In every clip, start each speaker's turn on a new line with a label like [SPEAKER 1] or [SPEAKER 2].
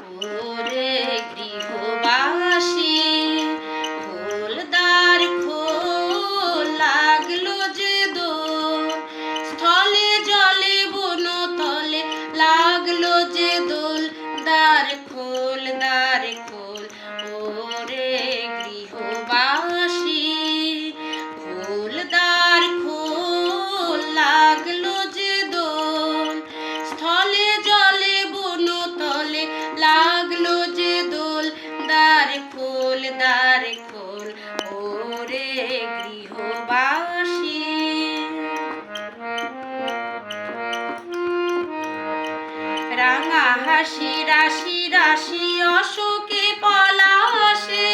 [SPEAKER 1] ওরে গৃহবাসী খোলদার খোল লাগলো যে দোল স্থলে জলে বন তলে লাগলো যে দোল দ্বার খোল ওরে গৃহবাসী খোলদার খোল লাগলো যে দোল স্থলে জলে বন তলে লাগলো যে দোল দ্বার খোল ওরে গৃহবাসী রাঙা হাসি রাশি রাশি অশোকে পলাশে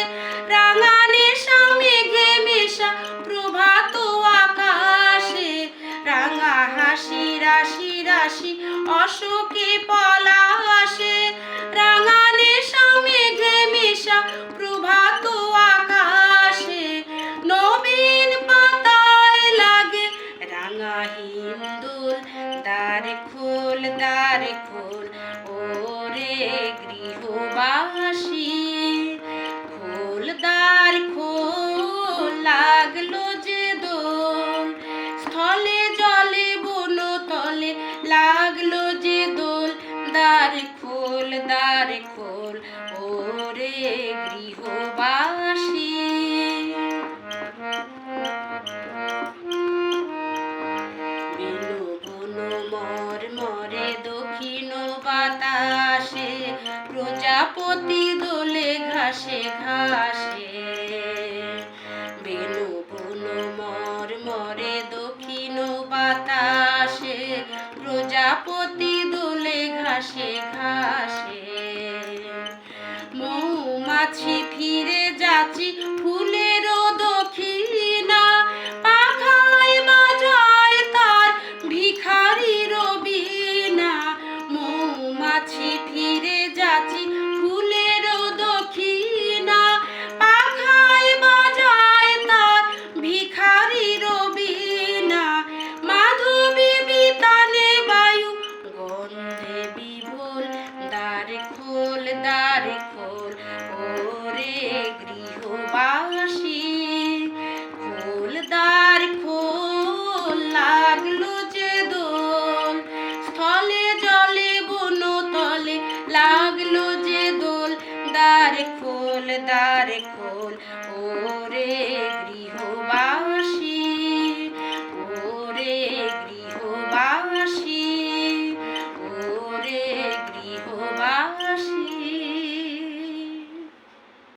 [SPEAKER 1] রাঙা নেশা মেঘে মেশা প্রভাত আকাশে রাঙা হাসি রাশি রাশি অশোকে পলাশে রাঙা নেশা মেঘে মেশা প্রভাত আকাশে নবীন পাতায় লাগে রাঙা হিন্দুল দ্বার খোল ওরে গৃহবাসী খোলদার খোল লাগলো যে দোল স্থলে জলে বন তলে লাগলো যে দোল দ্বার খোল ওরে গৃহবাসী মরে দক্ষিণ বাতাসে প্রজাপতি দোলে ঘাসে বেনু বন মরে দক্ষিণ বাতাসে প্রজাপতি দোলে ঘাসে মৌমাছি ফিরে যাচ্ছি ফুলের দক্ষিণা পাখায় বাজায় তার ভিখারির বীণা মৌমাছি ফিরে যাচ্ছি ফুলের দক্ষিণা পাখায় বাজায় তার ভিখারির বীণা মাধবী বিতানে বায়ু গন্ধে বিভোল দ্বার খোল ওরে গৃহবাসী খোলদার খোল লাগলো যে দোল স্থলে জলে বন তলে লাগলো যে দোল দ্বার খোল ওরে গৃহবাসী ওরে গৃহবাসী